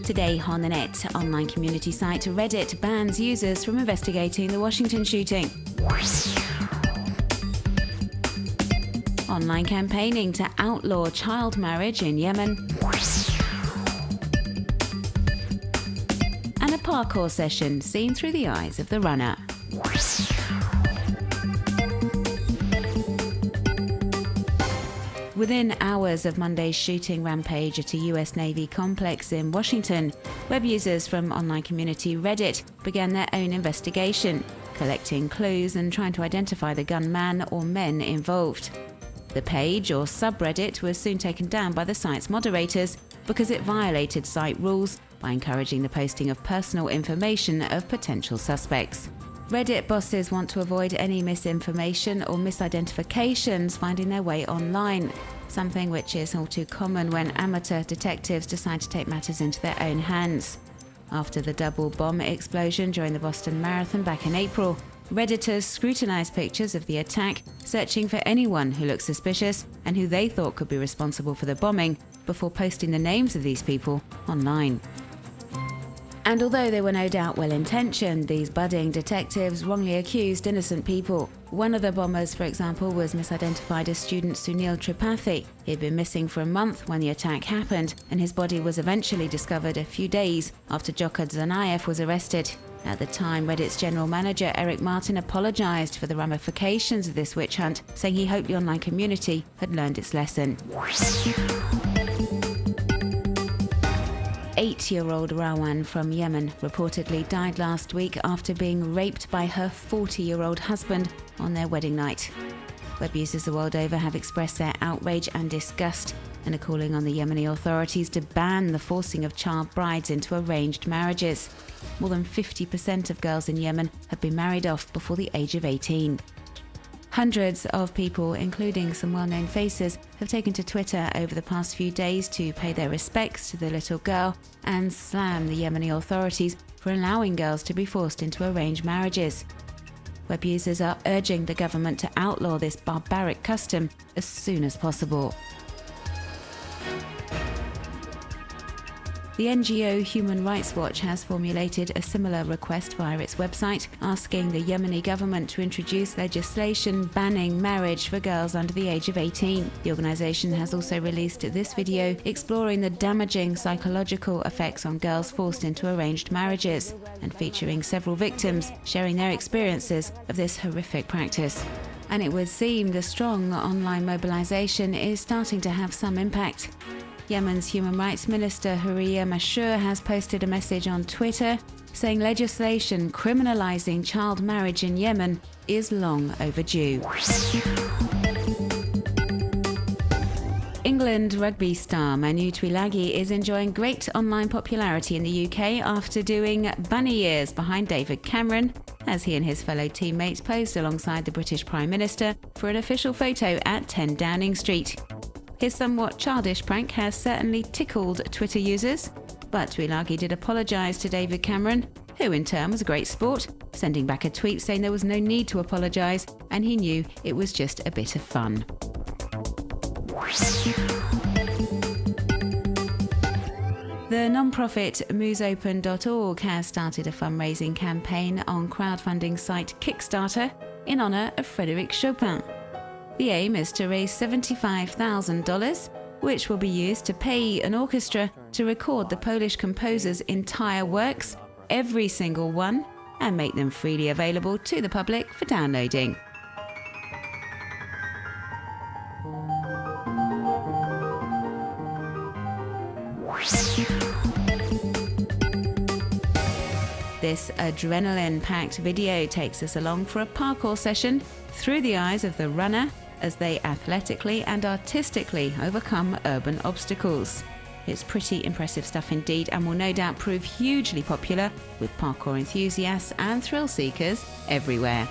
Today on the net, online community site Reddit bans users from investigating the Washington shooting. Online campaigning to outlaw child marriage in Yemen. And a parkour session seen through the eyes of the runner. Within hours of Monday's shooting rampage at a US Navy complex in Washington, web users from online community Reddit began their own investigation, collecting clues and trying to identify the gunman or men involved. The page, or subreddit, was soon taken down by the site's moderators because it violated site rules by encouraging the posting of personal information of potential suspects. Reddit bosses want to avoid any misinformation or misidentifications finding their way online, something which is all too common when amateur detectives decide to take matters into their own hands. After the double bomb explosion during the Boston Marathon back in April, Redditors scrutinized pictures of the attack, searching for anyone who looked suspicious and who they thought could be responsible for the bombing before posting the names of these people online. And although they were no doubt well-intentioned, these budding detectives wrongly accused innocent people. One of the bombers, for example, was misidentified as student Sunil Tripathi. He had been missing for a month when the attack happened, and his body was eventually discovered a few days after Jokad Zanayev was arrested. At the time, Reddit's general manager Eric Martin apologized for the ramifications of this witch hunt, saying he hoped the online community had learned its lesson. 8-year-old Rawan from Yemen reportedly died last week after being raped by her 40-year-old husband on their wedding night. Web users the world over have expressed their outrage and disgust and are calling on the Yemeni authorities to ban the forcing of child brides into arranged marriages. More than 50% of girls in Yemen have been married off before the age of 18. Hundreds of people, including some well-known faces, have taken to Twitter over the past few days to pay their respects to the little girl and slam the Yemeni authorities for allowing girls to be forced into arranged marriages. Web users are urging the government to outlaw this barbaric custom as soon as possible. The NGO Human Rights Watch has formulated a similar request via its website, asking the Yemeni government to introduce legislation banning marriage for girls under the age of 18. The organisation has also released this video exploring the damaging psychological effects on girls forced into arranged marriages, and featuring several victims sharing their experiences of this horrific practice. And it would seem the strong online mobilisation is starting to have some impact. Yemen's Human Rights Minister Huriya Mashur has posted a message on Twitter saying legislation criminalising child marriage in Yemen is long overdue. England rugby star Manu Tuilagi is enjoying great online popularity in the UK after doing bunny ears behind David Cameron, as he and his fellow teammates posed alongside the British Prime Minister for an official photo at 10 Downing Street. His somewhat childish prank has certainly tickled Twitter users, but Tuilagi did apologise to David Cameron, who in turn was a great sport, sending back a tweet saying there was no need to apologise and he knew it was just a bit of fun. The non-profit mooseopen.org has started a fundraising campaign on crowdfunding site Kickstarter in honour of Frédéric Chopin. The aim is to raise $75,000, which will be used to pay an orchestra to record the Polish composer's entire works, every single one, and make them freely available to the public for downloading. This adrenaline-packed video takes us along for a parkour session through the eyes of the runner as they athletically and artistically overcome urban obstacles. It's pretty impressive stuff indeed, and will no doubt prove hugely popular with parkour enthusiasts and thrill seekers everywhere.